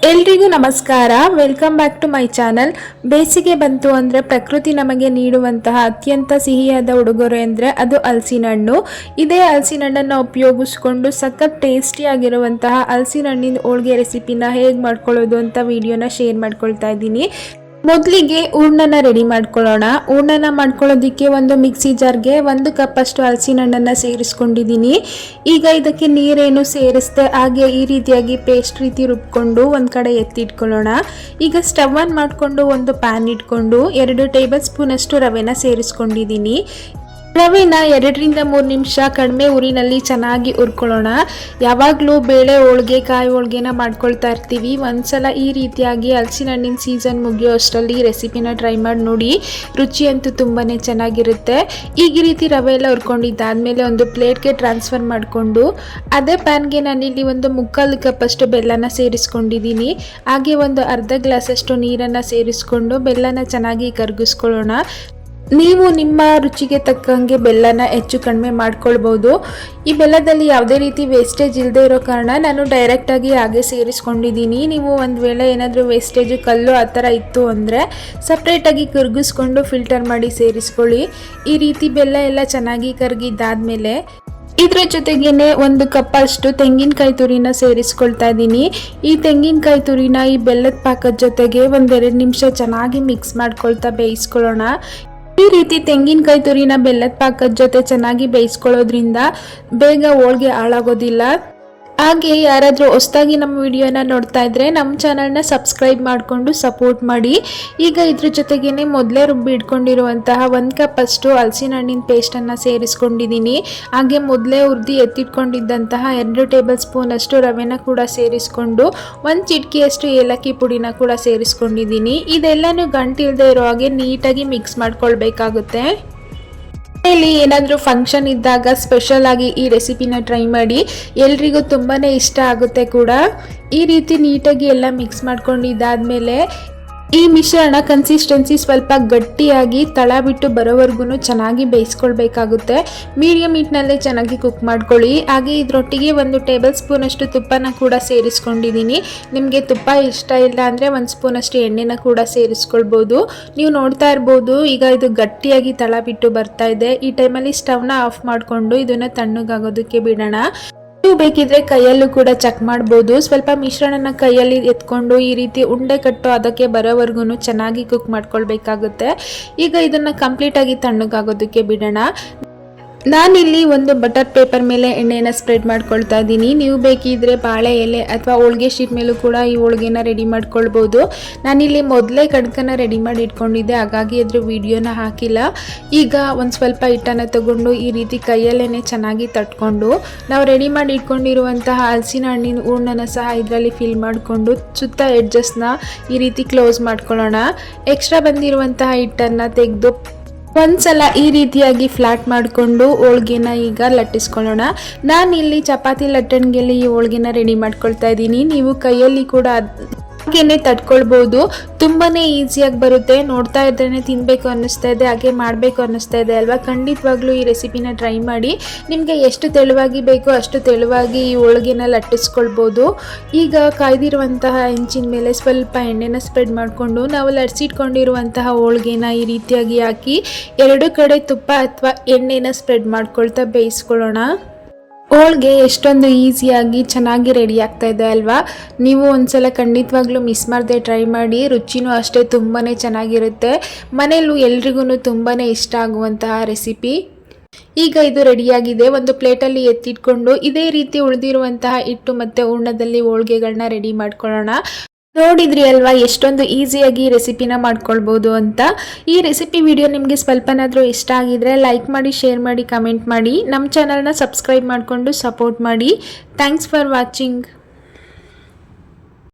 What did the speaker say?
ಎಲ್ರಿಗೂ ನಮಸ್ಕಾರ. Welcome back to my channel. ಬೇಸಿಗೆ ಬಂತು ಅಂದರೆ ಪ್ರಕೃತಿ ನಮಗೆ ನೀಡುವಂತಹ ಅತ್ಯಂತ ಸಿಹಿಯಾದ ಉಡುಗೊರೆ ಅಂದರೆ ಅದು ಹಲಸಿನ ಹಣ್ಣು. ಇದೇ ಹಲಸಿನ ಹಣ್ಣನ್ನು ಉಪಯೋಗಿಸ್ಕೊಂಡು ಸಖತ್ ಟೇಸ್ಟಿಯಾಗಿರುವಂತಹ ಹಲಸಿನ ಹಣ್ಣಿನ ಹೋಳಿಗೆ ರೆಸಿಪಿನ ಹೇಗೆ ಮಾಡ್ಕೊಳ್ಳೋದು ಅಂತ ವಿಡಿಯೋನ ಶೇರ್ ಮಾಡ್ಕೊಳ್ತಾ ಇದ್ದೀನಿ. ಮೊದಲಿಗೆ ಹೂರ್ಣನ ರೆಡಿ ಮಾಡ್ಕೊಳ್ಳೋಣ. ಹೂರ್ಣನ ಮಾಡ್ಕೊಳ್ಳೋದಕ್ಕೆ ಒಂದು ಮಿಕ್ಸಿ ಜಾರ್ಗೆ 1 ಕಪ್ ಅಷ್ಟು ಹಲಸಿನ ಹಣ್ಣನ್ನು ಸೇರಿಸ್ಕೊಂಡಿದ್ದೀನಿ. ಈಗ ಇದಕ್ಕೆ ನೀರೇನು ಸೇರಿಸ್ದೆ ಹಾಗೆ ಈ ರೀತಿಯಾಗಿ ಪೇಸ್ಟ್ ರೀತಿ ರುಬ್ಕೊಂಡು ಒಂದು ಕಡೆ ಎತ್ತಿಟ್ಕೊಳ್ಳೋಣ. ಈಗ ಸ್ಟವ್ ಆನ್ ಮಾಡಿಕೊಂಡು ಒಂದು ಪ್ಯಾನ್ ಇಟ್ಕೊಂಡು 2 ಟೇಬಲ್ ಸ್ಪೂನ್ ಅಷ್ಟು ರವೆನ ಸೇರಿಸ್ಕೊಂಡಿದ್ದೀನಿ. ರವೆನ 2 ರಿಂದ 3 ನಿಮಿಷ ಕಡಿಮೆ ಉರಿನಲ್ಲಿ ಚೆನ್ನಾಗಿ ಹುರ್ಕೊಳ್ಳೋಣ. ಯಾವಾಗಲೂ ಬೇಳೆ ಹೋಳಿಗೆ ಕಾಯಿ ಹೋಳಿಗೆನ ಮಾಡ್ಕೊಳ್ತಾ ಇರ್ತೀವಿ. ಒಂದ್ಸಲ ಈ ರೀತಿಯಾಗಿ ಹಲಸಿನ ಹಣ್ಣಿನ ಸೀಸನ್ ಮುಗಿಯೋ ಅಷ್ಟರಲ್ಲಿ ರೆಸಿಪಿನ ಟ್ರೈ ಮಾಡಿ ನೋಡಿ. ರುಚಿ ಅಂತೂ ತುಂಬಾ ಚೆನ್ನಾಗಿರುತ್ತೆ. ಈಗ ಈ ರೀತಿ ರವೆ ಎಲ್ಲ ಹುರ್ಕೊಂಡಿದ್ದಾದಮೇಲೆ ಒಂದು ಪ್ಲೇಟ್ಗೆ ಟ್ರಾನ್ಸ್ಫರ್ ಮಾಡಿಕೊಂಡು ಅದೇ ಪ್ಯಾನ್ಗೆ ನಾನಿಲ್ಲಿ ಒಂದು 3/4 ಕಪ್ ಅಷ್ಟು ಬೆಲ್ಲನ ಸೇರಿಸ್ಕೊಂಡಿದ್ದೀನಿ. ಹಾಗೆ ಒಂದು ಅರ್ಧ ಗ್ಲಾಸ್ ಅಷ್ಟು ನೀರನ್ನು ಸೇರಿಸ್ಕೊಂಡು ಬೆಲ್ಲನ ಚೆನ್ನಾಗಿ ಕರಗಿಸ್ಕೊಳ್ಳೋಣ. ನೀವು ನಿಮ್ಮ ರುಚಿಗೆ ತಕ್ಕಂಗೆ ಬೆಲ್ಲನ ಹೆಚ್ಚು ಕಡಿಮೆ ಮಾಡ್ಕೊಳ್ಬೋದು. ಈ ಬೆಲ್ಲದಲ್ಲಿ ಯಾವುದೇ ರೀತಿ ವೇಸ್ಟೇಜ್ ಇಲ್ಲದೆ ಇರೋ ಕಾರಣ ನಾನು ಡೈರೆಕ್ಟಾಗಿ ಹಾಗೆ ಸೇರಿಸ್ಕೊಂಡಿದ್ದೀನಿ. ನೀವು ಒಂದು ವೇಳೆ ಏನಾದರೂ ವೇಸ್ಟೇಜು ಕಲ್ಲು ಆ ಥರ ಇತ್ತು ಅಂದರೆ ಸಪ್ರೇಟಾಗಿ ಕರಗಿಸ್ಕೊಂಡು ಫಿಲ್ಟರ್ ಮಾಡಿ ಸೇರಿಸ್ಕೊಳ್ಳಿ. ಈ ರೀತಿ ಬೆಲ್ಲ ಎಲ್ಲ ಚೆನ್ನಾಗಿ ಕರಗಿದ್ದಾದಮೇಲೆ ಇದ್ರ ಜೊತೆಗೇನೆ 1 ಕಪ್ ಅಷ್ಟು ತೆಂಗಿನಕಾಯಿ ತುರಿನ ಸೇರಿಸ್ಕೊಳ್ತಾ ಇದ್ದೀನಿ. ಈ ತೆಂಗಿನಕಾಯಿ ತುರಿನ ಈ ಬೆಲ್ಲದ ಪಾಕದ ಜೊತೆಗೆ 1-2 ನಿಮಿಷ ಚೆನ್ನಾಗಿ ಮಿಕ್ಸ್ ಮಾಡ್ಕೊಳ್ತಾ ಬೇಯಿಸ್ಕೊಳ್ಳೋಣ. ಈ ರೀತಿ ತೆಂಗಿನಕಾಯಿ ತುರಿನ ಬೆಲ್ಲದ ಪಾಕದ ಜೊತೆ ಚೆನ್ನಾಗಿ ಬೇಯಿಸ್ಕೊಳ್ಳೋದ್ರಿಂದ ಬೇಗ ಹೋಳಿಗೆ ಹಾಳಾಗೋದಿಲ್ಲ. ಹಾಗೆ ಯಾರಾದರೂ ಹೊಸದಾಗಿ ನಮ್ಮ ವಿಡಿಯೋನ ನೋಡ್ತಾ ಇದ್ದರೆ ನಮ್ಮ ಚಾನಲ್ನ ಸಬ್ಸ್ಕ್ರೈಬ್ ಮಾಡಿಕೊಂಡು ಸಪೋರ್ಟ್ ಮಾಡಿ. ಈಗ ಇದ್ರ ಜೊತೆಗೇ ಮೊದಲೇ ರುಬ್ಬಿ ಇಟ್ಕೊಂಡಿರುವಂತಹ 1 ಕಪ್ ಅಷ್ಟು ಹಲಸಿನ ಹಣ್ಣಿನ ಪೇಸ್ಟನ್ನು ಸೇರಿಸ್ಕೊಂಡಿದ್ದೀನಿ. ಹಾಗೆ ಮೊದಲೇ ಹುರಿದು ಎತ್ತಿಟ್ಕೊಂಡಿದ್ದಂತಹ 2 ಟೇಬಲ್ ಸ್ಪೂನ್ ಅಷ್ಟು ರವೆನ ಕೂಡ ಸೇರಿಸ್ಕೊಂಡು 1 ಚಿಟಿಕೆಯಷ್ಟು ಏಲಕ್ಕಿ ಪುಡಿನ ಕೂಡ ಸೇರಿಸ್ಕೊಂಡಿದ್ದೀನಿ. ಇದೆಲ್ಲನೂ ಗಂಟಿಲ್ಲದೆ ಇರೋ ಹಾಗೆ ನೀಟಾಗಿ ಮಿಕ್ಸ್ ಮಾಡ್ಕೊಳ್ಬೇಕಾಗುತ್ತೆ. ಮನೆಯಲ್ಲಿ ಏನಾದರೂ ಫಂಕ್ಷನ್ ಇದ್ದಾಗ ಸ್ಪೆಷಲ್ ಆಗಿ ಈ ರೆಸಿಪಿನ ಟ್ರೈ ಮಾಡಿ. ಎಲ್ರಿಗೂ ತುಂಬಾ ಇಷ್ಟ ಆಗುತ್ತೆ ಕೂಡ. ಈ ರೀತಿ ನೀಟಾಗಿ ಎಲ್ಲ ಮಿಕ್ಸ್ ಮಾಡ್ಕೊಂಡಿದ್ದಾದಮೇಲೆ ಈ ಮಿಶ್ರಣ ಕನ್ಸಿಸ್ಟೆನ್ಸಿ ಸ್ವಲ್ಪ ಗಟ್ಟಿಯಾಗಿ ತಳ ಬಿಟ್ಟು ಬರೋವರೆಗೂ ಚೆನ್ನಾಗಿ ಬೇಯಿಸ್ಕೊಳ್ಬೇಕಾಗುತ್ತೆ. ಮೀಡಿಯಮ್ ಹೀಟ್ನಲ್ಲೇ ಚೆನ್ನಾಗಿ ಕುಕ್ ಮಾಡ್ಕೊಳ್ಳಿ. ಹಾಗೆ ಇದರೊಟ್ಟಿಗೆ 1 ಟೇಬಲ್ ಸ್ಪೂನ್ ಅಷ್ಟು ತುಪ್ಪನ ಕೂಡ ಸೇರಿಸ್ಕೊಂಡಿದ್ದೀನಿ. ನಿಮಗೆ ತುಪ್ಪ ಇಷ್ಟ ಇಲ್ಲ ಅಂದರೆ 1 ಸ್ಪೂನ್ ಅಷ್ಟು ಎಣ್ಣೆನ ಕೂಡ ಸೇರಿಸ್ಕೊಳ್ಬೋದು. ನೀವು ನೋಡ್ತಾ ಇರ್ಬೋದು ಈಗ ಇದು ಗಟ್ಟಿಯಾಗಿ ತಳ ಬಿಟ್ಟು ಬರ್ತಾ ಇದೆ. ಈ ಟೈಮಲ್ಲಿ ಸ್ಟವ್ನ ಆಫ್ ಮಾಡಿಕೊಂಡು ಇದನ್ನು ತಣ್ಣಗಾಗೋದಕ್ಕೆ ಬಿಡೋಣ. ನೀವು ಬೇಕಿದ್ರೆ ಕೈಯಲ್ಲೂ ಕೂಡ ಚೆಕ್ ಮಾಡ್ಬೋದು. ಸ್ವಲ್ಪ ಮಿಶ್ರಣನ ಕೈಯಲ್ಲಿ ಎತ್ಕೊಂಡು ಈ ರೀತಿ ಉಂಡೆ ಕಟ್ಟು ಅದಕ್ಕೆ ಬರೋವರೆಗೂ ಚೆನ್ನಾಗಿ ಕುಕ್ ಮಾಡ್ಕೊಳ್ಬೇಕಾಗುತ್ತೆ. ಈಗ ಇದನ್ನು ಕಂಪ್ಲೀಟಾಗಿ ತಣ್ಣಗಾಗೋದಕ್ಕೆ ಬಿಡೋಣ. ನಾನಿಲ್ಲಿ ಒಂದು ಬಟರ್ ಪೇಪರ್ ಮೇಲೆ ಎಣ್ಣೆನ ಸ್ಪ್ರೆಡ್ ಮಾಡ್ಕೊಳ್ತಾ ಇದ್ದೀನಿ. ನೀವು ಬೇಕಿದ್ರೆ ಬಾಳೆ ಎಲೆ ಅಥವಾ ಹೋಳಿಗೆ ಶೀಟ್ ಮೇಲೂ ಕೂಡ ಈ ಹೋಳಿಗೆನ ರೆಡಿ ಮಾಡ್ಕೊಳ್ಬೋದು. ನಾನಿಲ್ಲಿ ಮೊದಲೇ ಕಡ್ಕನ ರೆಡಿ ಮಾಡಿ ಇಟ್ಕೊಂಡಿದ್ದೆ, ಹಾಗಾಗಿ ಅದ್ರ ವಿಡಿಯೋನ ಹಾಕಿಲ್ಲ. ಈಗ ಒಂದು ಸ್ವಲ್ಪ ಹಿಟ್ಟನ್ನು ತಗೊಂಡು ಈ ರೀತಿ ಕೈಯಲ್ಲೇ ಚೆನ್ನಾಗಿ ತಟ್ಕೊಂಡು ನಾವು ರೆಡಿ ಮಾಡಿ ಇಟ್ಕೊಂಡಿರುವಂತಹ ಹಲಸಿನ ಹಣ್ಣಿನ ಹೂರ್ಣನ ಸಹ ಇದರಲ್ಲಿ ಫಿಲ್ ಮಾಡಿಕೊಂಡು ಸುತ್ತ ಎಡ್ಜಸ್ನ ಈ ರೀತಿ ಕ್ಲೋಸ್ ಮಾಡ್ಕೊಳ್ಳೋಣ. ಎಕ್ಸ್ಟ್ರಾ ಬಂದಿರುವಂತಹ ಹಿಟ್ಟನ್ನು ತೆಗೆದು ಒಂದ್ಸಲ ಈ ರೀತಿಯಾಗಿ ಫ್ಲಾಟ್ ಮಾಡಿಕೊಂಡು ಹೋಳಿಗೆನ ಈಗ ಲಟ್ಟಿಸ್ಕೊಳ್ಳೋಣ. ನಾನಿಲ್ಲಿ ಚಪಾತಿ ಲಟ್ಟಣಿಗೆಲ್ಲಿ ಈ ಹೋಳಿಗೆನ ರೆಡಿ ಮಾಡ್ಕೊಳ್ತಾ ಇದ್ದೀನಿ. ನೀವು ಕೈಯಲ್ಲಿ ಕೂಡ ಹಾಗೇನೆ ತಟ್ಕೊಳ್ಬೋದು. ತುಂಬಾ ಈಸಿಯಾಗಿ ಬರುತ್ತೆ. ನೋಡ್ತಾ ಇದ್ರೇ ತಿನ್ನಬೇಕು ಅನ್ನಿಸ್ತಾ ಇದೆ, ಹಾಗೆ ಮಾಡಬೇಕು ಅನ್ನಿಸ್ತಾ ಇದೆ ಅಲ್ವಾ. ಖಂಡಿತವಾಗ್ಲೂ ಈ ರೆಸಿಪಿನ ಟ್ರೈ ಮಾಡಿ. ನಿಮಗೆ ಎಷ್ಟು ತೆಳುವಾಗಿ ಬೇಕೋ ಅಷ್ಟು ತೆಳುವಾಗಿ ಈ ಹೋಳಿಗೆನ ಲಟ್ಟಿಸ್ಕೊಳ್ಬೋದು. ಈಗ ಕಾಯ್ದಿರುವಂತಹ ಹೆಂಚಿನ ಮೇಲೆ ಸ್ವಲ್ಪ ಎಣ್ಣೆನ ಸ್ಪ್ರೆಡ್ ಮಾಡಿಕೊಂಡು ನಾವು ಲಟ್ಸಿಟ್ಕೊಂಡಿರುವಂತಹ ಹೋಳಿಗೆನ ಈ ರೀತಿಯಾಗಿ ಹಾಕಿ 2 ಕಡೆ ತುಪ್ಪ ಅಥವಾ ಎಣ್ಣೆನ ಸ್ಪ್ರೆಡ್ ಮಾಡ್ಕೊಳ್ತಾ ಬೇಯಿಸ್ಕೊಳ್ಳೋಣ. ಹೋಳಿಗೆ ಎಷ್ಟೊಂದು ಈಸಿಯಾಗಿ ಚೆನ್ನಾಗಿ ರೆಡಿ ಆಗ್ತಾ ಇದೆ ಅಲ್ವಾ. ನೀವು ಒಂದ್ಸಲ ಖಂಡಿತವಾಗ್ಲೂ ಮಿಸ್ ಮಾಡದೆ ಟ್ರೈ ಮಾಡಿ. ರುಚಿನೂ ಅಷ್ಟೇ ತುಂಬಾ ಚೆನ್ನಾಗಿರುತ್ತೆ. ಮನೆಯಲ್ಲೂ ಎಲ್ರಿಗೂ ತುಂಬಾ ಇಷ್ಟ ಆಗುವಂತಹ ರೆಸಿಪಿ. ಈಗ ಇದು ರೆಡಿಯಾಗಿದೆ. ಒಂದು ಪ್ಲೇಟಲ್ಲಿ ಎತ್ತಿಟ್ಕೊಂಡು ಇದೇ ರೀತಿ ಉಳಿದಿರುವಂತಹ ಹಿಟ್ಟು ಮತ್ತು ಹೂರ್ಣದಲ್ಲಿ ಹೋಳಿಗೆಗಳನ್ನ ರೆಡಿ ಮಾಡ್ಕೊಳ್ಳೋಣ. ನೋಡಿದ್ರಿ ಅಲ್ವಾ ಎಷ್ಟೊಂದು ಈಸಿಯಾಗಿ ರೆಸಿಪಿನ ಮಾಡ್ಕೊಳ್ಬೋದು ಅಂತ. ಈ ರೆಸಿಪಿ ವಿಡಿಯೋ ನಿಮಗೆ ಸ್ವಲ್ಪನಾದರೂ ಇಷ್ಟ ಆಗಿದ್ರೆ ಲೈಕ್ ಮಾಡಿ, ಶೇರ್ ಮಾಡಿ, ಕಮೆಂಟ್ ಮಾಡಿ. ನಮ್ಮ ಚಾನಲ್ನ ಸಬ್ಸ್ಕ್ರೈಬ್ ಮಾಡಿಕೊಂಡು ಸಪೋರ್ಟ್ ಮಾಡಿ. Thanks for watching.